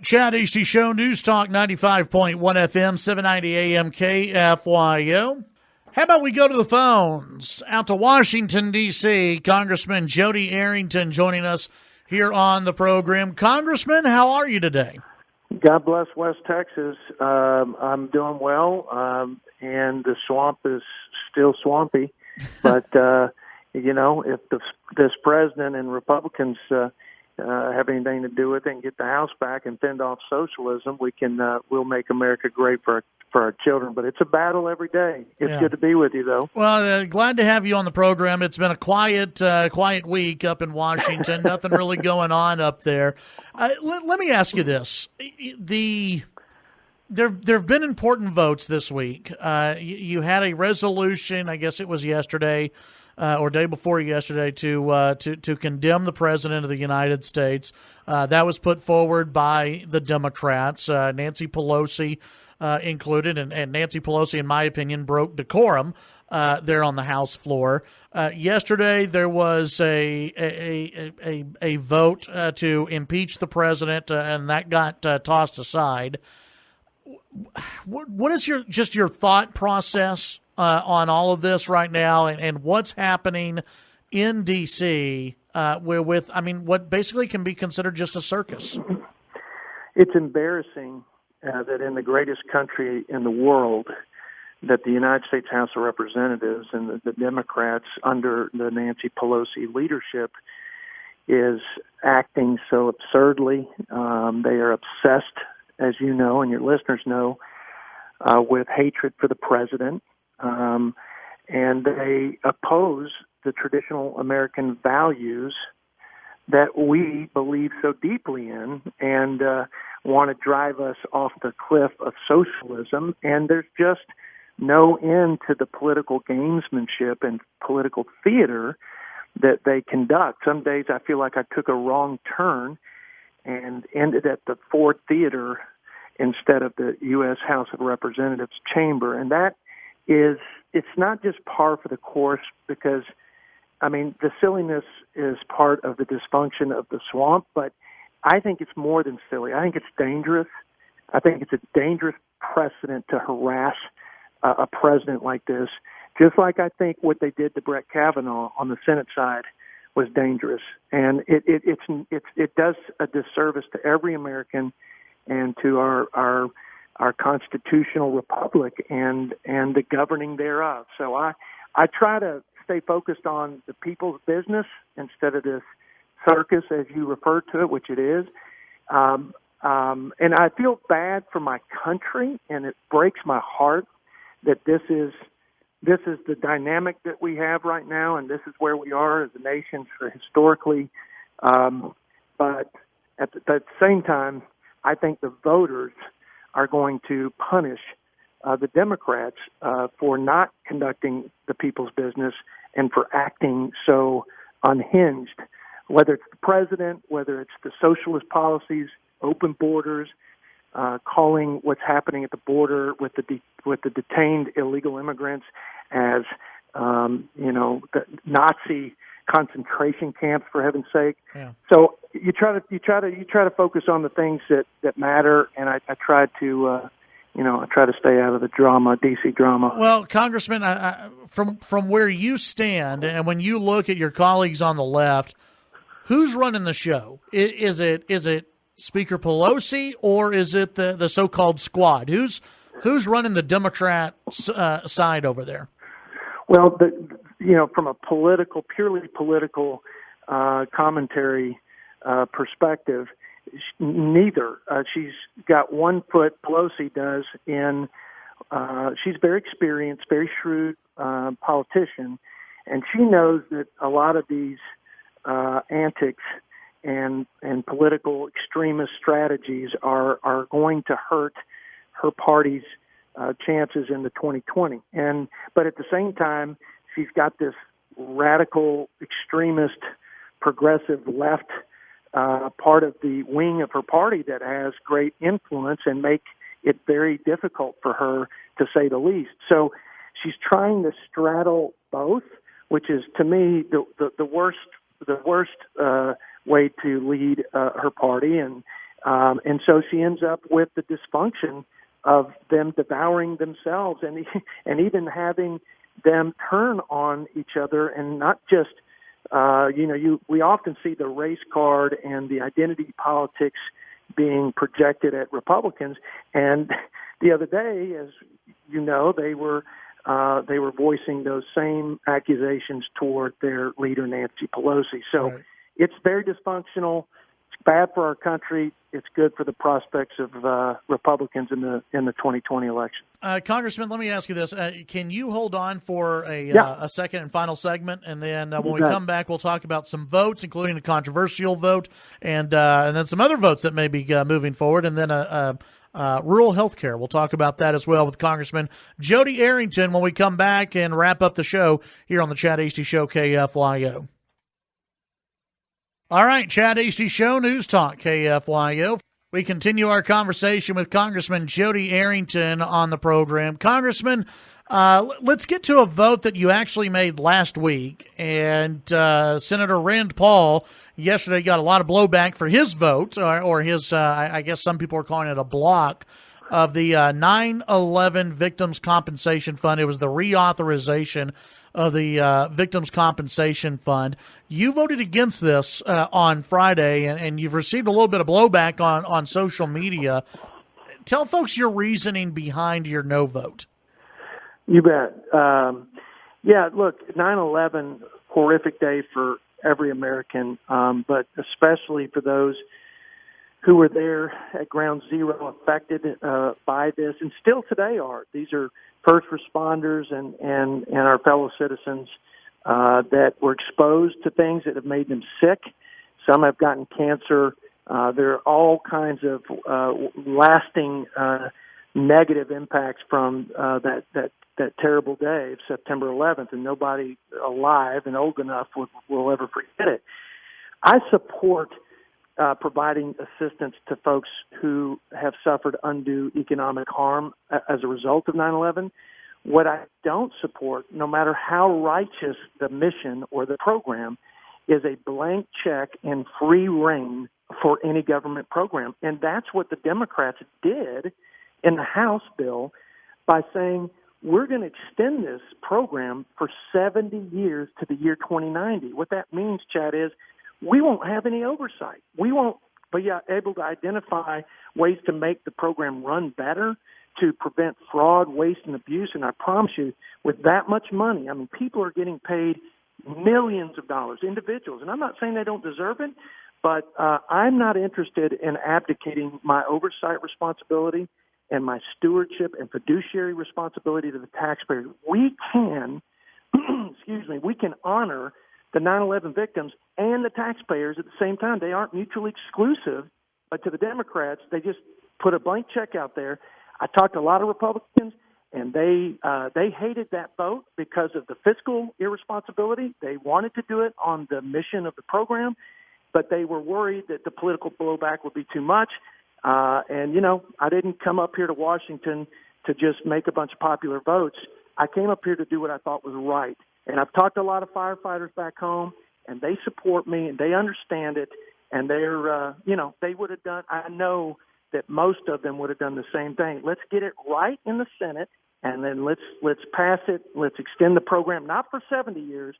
Chad Hasty Show, News Talk 95.1 FM, 790 AM KFYO. How about we go to the phones? Out to Washington, D.C., Congressman Jodey Arrington joining us here on the program. Congressman, how are you today? God bless West Texas. I'm doing well, and the swamp is still swampy. But, if this president and Republicans have anything to do with it and get the House back and fend off socialism, we'll make America great for our children. But it's a battle every day. It's good to be with you, though. Well, glad to have you on the program. It's been a quiet week up in Washington. Nothing really going on up there. Let me ask you this: there have been important votes this week. You had a resolution, I guess it was yesterday. Or day before yesterday, to condemn the president of the United States. That was put forward by the Democrats, Nancy Pelosi included, and Nancy Pelosi, in my opinion, broke decorum there on the House floor. Yesterday, there was a vote to impeach the president, and that got tossed aside. What is your thought process on all of this right now, and what's happening in D.C. What basically can be considered just a circus? It's embarrassing that in the greatest country in the world, that the United States House of Representatives and the Democrats under the Nancy Pelosi leadership is acting so absurdly. They are obsessed, as you know and your listeners know, with hatred for the president. And they oppose the traditional American values that we believe so deeply in and want to drive us off the cliff of socialism. And there's just no end to the political gamesmanship and political theater that they conduct. Some days I feel like I took a wrong turn and ended at the Ford Theater instead of the U.S. House of Representatives chamber. And that it's not just par for the course because, the silliness is part of the dysfunction of the swamp, but I think it's more than silly. I think it's dangerous. I think it's a dangerous precedent to harass a president like this, just like I think what they did to Brett Kavanaugh on the Senate side was dangerous. And it does a disservice to every American and to our constitutional republic and the governing thereof. So I try to stay focused on the people's business instead of this circus, as you refer to it, which it is. And I feel bad for my country, and it breaks my heart that this is the dynamic that we have right now, and this is where we are as a nation historically. But at the same time, I think the voters are going to punish the Democrats for not conducting the people's business and for acting so unhinged, whether it's the president, whether it's the socialist policies, open borders, calling what's happening at the border with the detained illegal immigrants as the Nazi concentration camps, for heaven's sake. Yeah. So you try to focus on the things that matter, and I try to stay out of the drama, DC drama. Well, Congressman, from where you stand, and when you look at your colleagues on the left, who's running the show? Is it Speaker Pelosi, or is it the so-called squad? Who's running the Democrat side over there? Well, from a purely political commentary perspective, neither. She's got one foot, Pelosi does, in she's very experienced, very shrewd politician, and she knows that a lot of these antics and political extremist strategies are going to hurt her party's chances in the 2020. But at the same time, she's got this radical, extremist, progressive left part of the wing of her party that has great influence and make it very difficult for her, to say the least. So she's trying to straddle both, which is, to me, the worst way to lead her party. And And so she ends up with the dysfunction of them devouring themselves and even having them turn on each other and not just, we often see the race card and the identity politics being projected at Republicans. And the other day, as you know, they were voicing those same accusations toward their leader, Nancy Pelosi. So Right. It's very dysfunctional. It's bad for our country. It's good for the prospects of Republicans in the 2020 election. Congressman, let me ask you this: can you hold on for a second and final segment, and then when we come back, we'll talk about some votes, including the controversial vote, and then some other votes that may be moving forward, and then rural health care. We'll talk about that as well with Congressman Jodey Arrington when we come back and wrap up the show here on the Chad Hasty Show, KFYO. All right, Chad Hasty Show, News Talk, KFYO. We continue our conversation with Congressman Jodey Arrington on the program. Congressman, let's get to a vote that you actually made last week. And Senator Rand Paul yesterday got a lot of blowback for his vote, or his, I guess some people are calling it a block, of the 9/11 Victims Compensation Fund. It was the reauthorization of the Victims Compensation Fund. You voted against this on Friday, and you've received a little bit of blowback on social media. Tell folks your reasoning behind your no vote. You bet. Look, 9/11, horrific day for every American, but especially for those who were there at ground zero affected by this, and still today are. These are first responders and our fellow citizens that were exposed to things that have made them sick. Some have gotten cancer. There are all kinds of lasting negative impacts from that terrible day of September 11th, and nobody alive and old enough will ever forget it. I support providing assistance to folks who have suffered undue economic harm as a result of 9/11. What I don't support, no matter how righteous the mission or the program, is a blank check and free rein for any government program. And that's what the Democrats did in the House bill by saying, we're going to extend this program for 70 years to the year 2090. What that means, Chad, is we won't have any oversight. We won't be able to identify ways to make the program run better, to prevent fraud, waste, and abuse. And I promise you, with that much money, I mean, people are getting paid millions of dollars, individuals. And I'm not saying they don't deserve it, but I'm not interested in abdicating my oversight responsibility and my stewardship and fiduciary responsibility to the taxpayer. We can, we can honor the 9/11 victims and the taxpayers at the same time. They aren't mutually exclusive, but to the Democrats, they just put a blank check out there. I talked to a lot of Republicans, and they hated that vote because of the fiscal irresponsibility. They wanted to do it on the mission of the program, but they were worried that the political blowback would be too much. I didn't come up here to Washington to just make a bunch of popular votes. I came up here to do what I thought was right. And I've talked to a lot of firefighters back home, and they support me, and they understand it, and they're, they would have done, I know that most of them would have done the same thing. Let's get it right in the Senate, and then let's pass it. Let's extend the program, not for 70 years,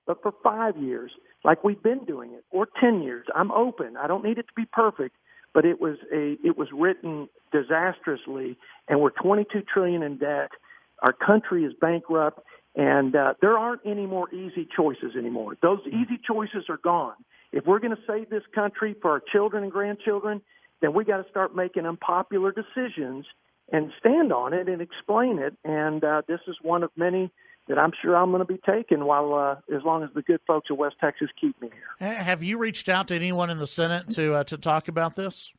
but for 5 years, like we've been doing it, or 10 years. I'm open. I don't need it to be perfect, but it was written disastrously, and we're $22 trillion in debt. Our country is bankrupt. And there aren't any more easy choices anymore. Those easy choices are gone. If we're going to save this country for our children and grandchildren, then we got to start making unpopular decisions and stand on it and explain it. And this is one of many that I'm sure I'm going to be taking while as long as the good folks of West Texas keep me here. Have you reached out to anyone in the Senate to talk about this?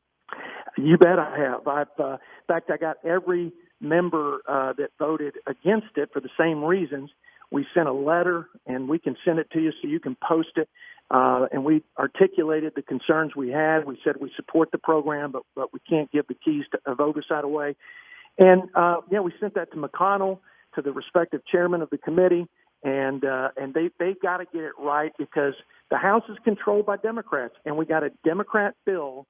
You bet I have. In fact, I got every member that voted against it for the same reasons. We sent a letter, and we can send it to you so you can post it. And we articulated the concerns we had. We said we support the program, but we can't give the keys of oversight away. And we sent that to McConnell, to the respective chairman of the committee, and they got to get it right because the House is controlled by Democrats, and we got a Democrat bill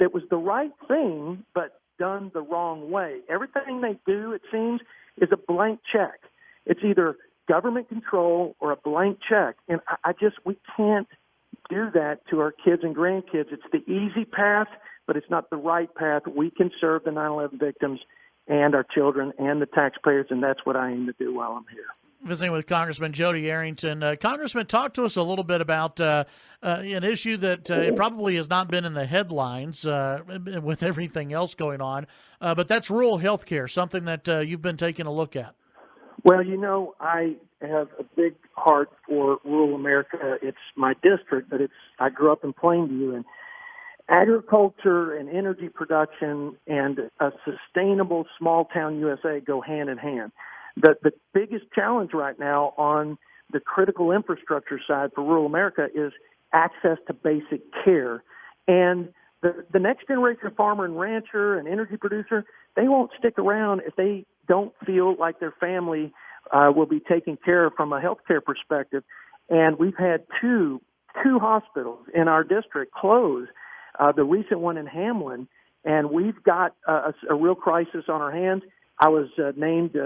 that was the right thing, but done the wrong way. Everything they do, it seems, is a blank check. It's either government control or a blank check. And we can't do that to our kids and grandkids. It's the easy path, but it's not the right path. We can serve the 9/11 victims and our children and the taxpayers, and that's what I aim to do while I'm here. Visiting with Congressman Jodey Arrington. Congressman, talk to us a little bit about an issue that it probably has not been in the headlines with everything else going on, but that's rural health care, something that you've been taking a look at. Well, I have a big heart for rural America. It's my district, but I grew up in Plainview, and agriculture and energy production and a sustainable small-town USA go hand in hand. The biggest challenge right now on the critical infrastructure side for rural America is access to basic care. And the next generation of farmer and rancher and energy producer, they won't stick around if they don't feel like their family will be taken care of from a healthcare perspective. And we've had two hospitals in our district close, the recent one in Hamlin, and we've got a real crisis on our hands. I was named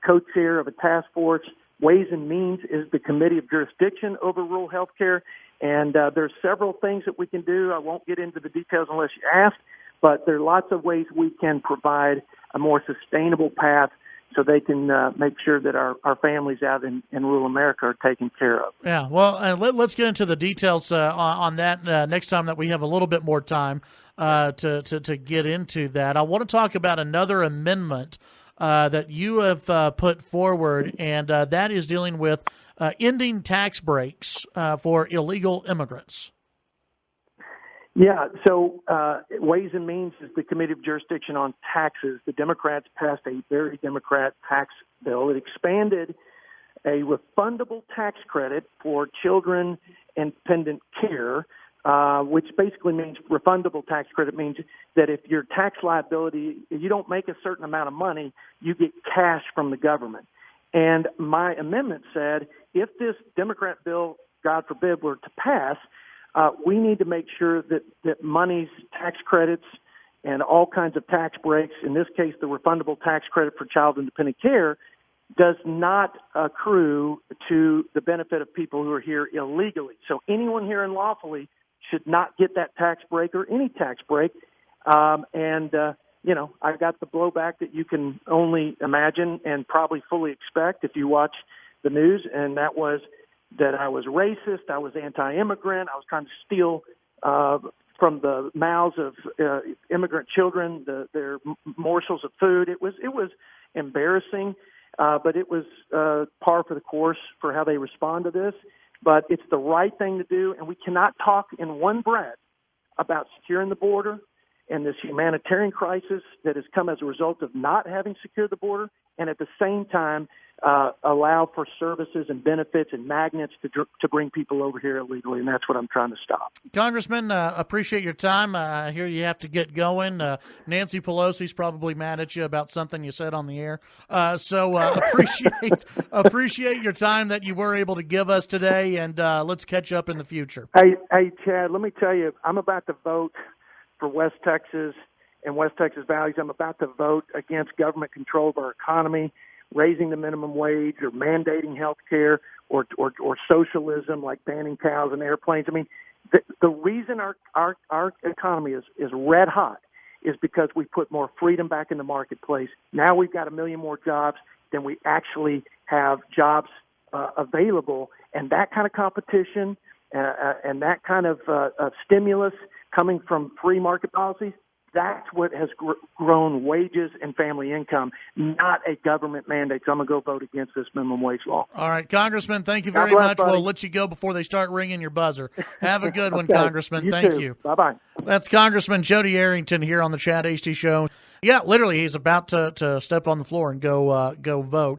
co-chair of a task force. Ways and Means is the committee of jurisdiction over rural health care, and there's several things that we can do. I won't get into the details unless you ask, but there are lots of ways we can provide a more sustainable path so they can make sure that our families out in rural America are taken care of. Yeah, well, let's get into the details on that next time that we have a little bit more time to get into that. I want to talk about another amendment that you have put forward, and that is dealing with ending tax breaks for illegal immigrants. Yeah, so Ways and Means is the committee of jurisdiction on taxes. The Democrats passed a very Democrat tax bill. It expanded a refundable tax credit for children and dependent care, which basically means refundable tax credit means that if your tax liability, if you don't make a certain amount of money, you get cash from the government. And my amendment said if this Democrat bill, God forbid, were to pass, we need to make sure that monies, tax credits, and all kinds of tax breaks, in this case the refundable tax credit for child and dependent care, does not accrue to the benefit of people who are here illegally. So anyone here unlawfully should not get that tax break or any tax break. I got the blowback that you can only imagine and probably fully expect if you watch the news, and that was that I was racist, I was anti-immigrant, I was trying to steal from the mouths of immigrant children their morsels of food. It was embarrassing, but it was par for the course for how they respond to this. But it's the right thing to do, and we cannot talk in one breath about securing the border and this humanitarian crisis that has come as a result of not having secured the border, and at the same time allow for services and benefits and magnets to bring people over here illegally, and that's what I'm trying to stop. Congressman, appreciate your time. I hear you have to get going. Nancy Pelosi's probably mad at you about something you said on the air. So appreciate your time that you were able to give us today, and let's catch up in the future. Hey, Chad, let me tell you, I'm about to vote for West Texas and West Texas values. I'm about to vote against government control of our economy, raising the minimum wage or mandating health care or socialism like banning cows and airplanes. I mean, the reason our economy is red hot is because we put more freedom back in the marketplace. Now we've got 1 million more jobs than we actually have jobs available. And that kind of competition and that kind of stimulus coming from free market policies, that's what has grown wages and family income, not a government mandate. So I'm going to go vote against this minimum wage law. All right, Congressman, thank you very much. Buddy. We'll let you go before they start ringing your buzzer. Have a good one, Okay. Congressman. Thank you. Bye-bye. That's Congressman Jodey Arrington here on the Chad Hasty Show. Yeah, literally, he's about to step on the floor and go vote.